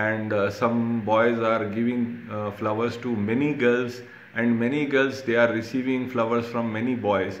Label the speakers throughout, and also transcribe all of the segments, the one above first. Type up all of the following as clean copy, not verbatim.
Speaker 1: and some boys are giving flowers to many girls and many girls they are receiving flowers from many boys।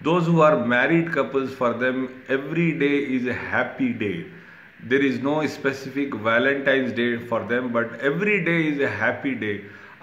Speaker 1: Those who are married couples, for them every day is a happy day. There is no specific Valentine's Day for them, but every day is a happy day.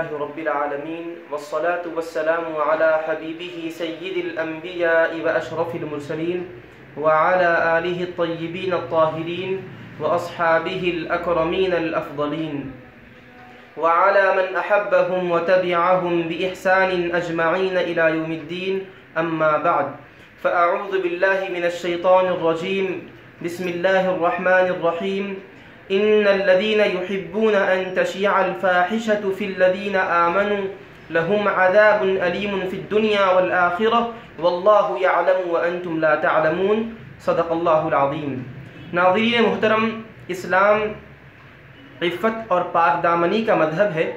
Speaker 2: رب العالمين والصلاة والسلام على حبيبه سيد الأنبياء وأشرف المرسلين وعلى آله الطيبين الطاهرين وأصحابه الأكرمين الأفضلين وعلى من أحبهم وتبعهم بإحسان أجمعين إلى يوم الدين. أما بعد، فأعوذ بالله من الشيطان الرجيم. بسم الله الرحمن الرحيم. إن الذين يحبون أن تشيع الفاحشة في الذين آمنوا لهم عذاب أليم في الدنيا والآخرة والله يعلم وأنتم لا تعلمون. صدق اللہ العظیم. ناظرین محترم، اسلام عفت اور پاک دامنی کا مذہب ہے.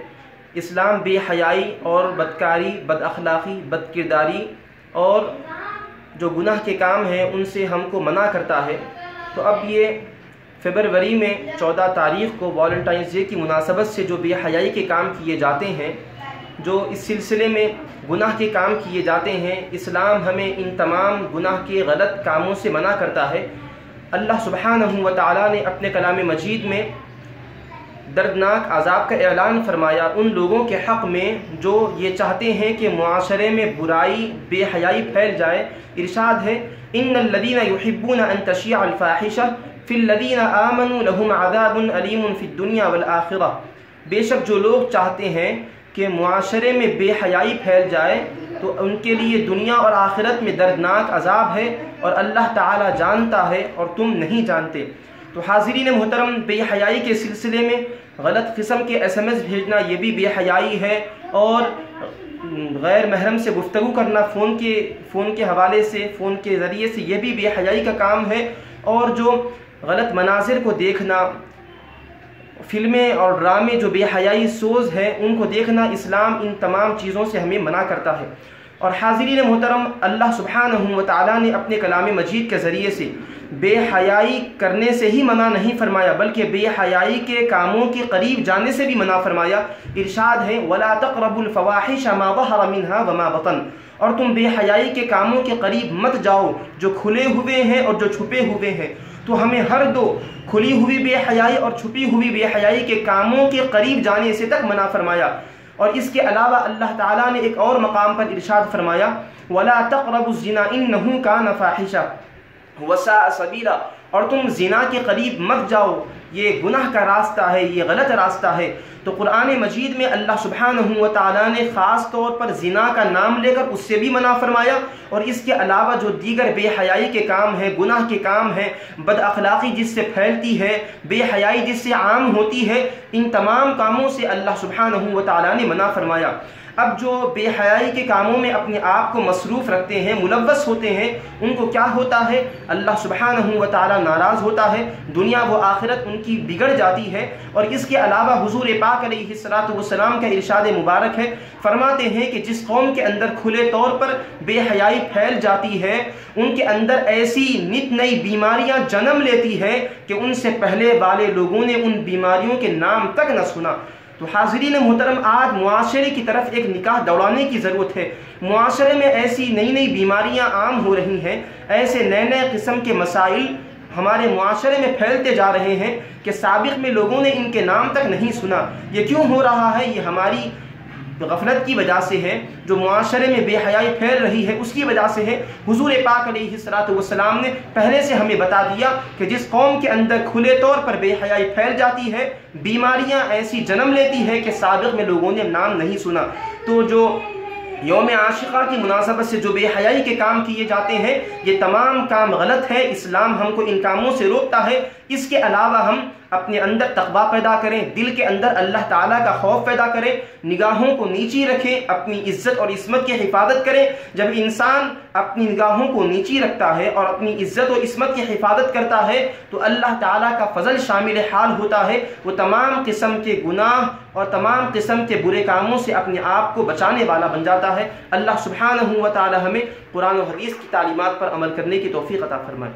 Speaker 2: اسلام بے حیائی اور بدکاری، بد اخلاقی، بد کرداری اور جو گناہ کے کام ہیں ان سے ہم کو منع کرتا ہے. تو اب یہ فروری میں 14 تاریخ کو ویلنٹائنس ڈے کی مناسبت سے جو بے حیائی کے کام کیے جاتے ہیں، جو اس سلسلے میں گناہ کے کام کیے جاتے ہیں، اسلام ہمیں ان تمام گناہ کے غلط کاموں سے منع کرتا ہے. اللہ سبحانہ و تعالیٰ نے اپنے کلام مجید میں دردناک عذاب کا اعلان فرمایا ان لوگوں کے حق میں جو یہ چاہتے ہیں کہ معاشرے میں برائی، بے حیائی پھیل جائے. ارشاد ہے، ان الذین یحبون ان تشیع الفاحشہ فی الذین آمنوا لہم عذاب علیم فی الدنیا والآخرہ. بے شک جو لوگ چاہتے ہیں کہ معاشرے میں بے حیائی پھیل جائے تو ان کے لیے دنیا اور آخرت میں دردناک عذاب ہے، اور اللہ تعالی جانتا ہے اور تم نہیں جانتے. تو حاضرین محترم، بے حیائی کے سلسلے میں غلط قسم کے SMS بھیجنا یہ بھی بے حیائی ہے، اور غیر محرم سے گفتگو کرنا فون کے حوالے سے، فون کے ذریعے سے، یہ بھی بے حیائی کا کام ہے. اور جو غلط مناظر کو دیکھنا، فلمیں اور ڈرامے جو بے حیائی سوز ہیں ان کو دیکھنا، اسلام ان تمام چیزوں سے ہمیں منع کرتا ہے. اور حاضرین محترم، اللہ سبحانہ و تعالیٰ نے اپنے کلام مجید کے ذریعے سے بے حیائی کرنے سے ہی منع نہیں فرمایا، بلکہ بے حیائی کے کاموں کے قریب جانے سے بھی منع فرمایا. ارشاد ہے، وَلَا تَقْرَبُوا الْفَوَاحِشَ مَا ظَهَرَ مِنْهَا وَمَا بَطَنَ. اور تم بے حیائی کے کاموں کے قریب مت جاؤ جو کھلے ہوئے ہیں اور جو چھپے ہوئے ہیں. تو ہمیں ہر دو کھلی ہوئی بے حیائی اور چھپی ہوئی بے حیائی کے کاموں کے قریب جانے سے تک منع فرمایا. اور اس کے علاوہ اللہ تعالیٰ نے ایک اور مقام پر ارشاد فرمایا، وَلَا تَقْرَبُوا الزِّنَا إِنَّهُ كَانَ فَاحِشًا وَسَاءَ سَبِيلًا. اور تم زنا کے قریب مت جاؤ، یہ گناہ کا راستہ ہے، یہ غلط راستہ ہے. تو قرآن مجید میں اللہ سبحانہ و تعالیٰ نے خاص طور پر زنا کا نام لے کر اس سے بھی منع فرمایا. اور اس کے علاوہ جو دیگر بے حیائی کے کام ہیں، گناہ کے کام ہیں، بد اخلاقی جس سے پھیلتی ہے، بے حیائی جس سے عام ہوتی ہے، ان تمام کاموں سے اللہ سبحانہ و تعالیٰ نے منع فرمایا. اب جو بے حیائی کے کاموں میں اپنے آپ کو مصروف رکھتے ہیں، ملوث ہوتے ہیں، ان کو کیا ہوتا ہے؟ اللہ سبحانہ و تعالیٰ ناراض ہوتا ہے، دنیا و آخرت ان کی بگڑ جاتی ہے. اور اس کے علاوہ حضور پاک علیہ الصلوۃ والسلام کا ارشاد مبارک ہے، فرماتے ہیں کہ جس قوم کے اندر کھلے طور پر بے حیائی پھیل جاتی ہے، ان کے اندر ایسی نت نئی بیماریاں جنم لیتی ہے کہ ان سے پہلے والے لوگوں نے ان بیماریوں کے نام تک نہ سنا. تو حاضرین محترم، آج معاشرے کی طرف ایک نکاح دوڑانے کی ضرورت ہے. معاشرے میں ایسی نئی نئی بیماریاں عام ہو رہی ہیں، ایسے نئے نئے قسم کے مسائل ہمارے معاشرے میں پھیلتے جا رہے ہیں کہ سابق میں لوگوں نے ان کے نام تک نہیں سنا. یہ کیوں ہو رہا ہے؟ یہ ہماری غفلت کی وجہ سے ہے. جو معاشرے میں بے حیائی پھیل رہی ہے اس کی وجہ سے ہے. حضور پاک علیہ الصلوۃ والسلام نے پہلے سے ہمیں بتا دیا کہ جس قوم کے اندر کھلے طور پر بے حیائی پھیل جاتی ہے، بیماریاں ایسی جنم لیتی ہے کہ سابق میں لوگوں نے نام نہیں سنا. تو جو یوم عاشقہ کی مناسبت سے جو بے حیائی کے کام کیے جاتے ہیں، یہ تمام کام غلط ہے. اسلام ہم کو ان کاموں سے روکتا ہے. اس کے علاوہ ہم اپنے اندر تقویٰ پیدا کریں، دل کے اندر اللہ تعالیٰ کا خوف پیدا کریں، نگاہوں کو نیچی رکھیں، اپنی عزت اور عصمت کی حفاظت کریں. جب انسان اپنی نگاہوں کو نیچی رکھتا ہے اور اپنی عزت و عصمت کی حفاظت کرتا ہے تو اللہ تعالیٰ کا فضل شامل حال ہوتا ہے. وہ تمام قسم کے گناہ اور تمام قسم کے برے کاموں سے اپنے آپ کو بچانے والا بن جاتا ہے. اللہ سبحانہ و تعالیٰ ہمیں قرآن و حدیث کی تعلیمات پر عمل کرنے کی توفیق عطا فرمائے.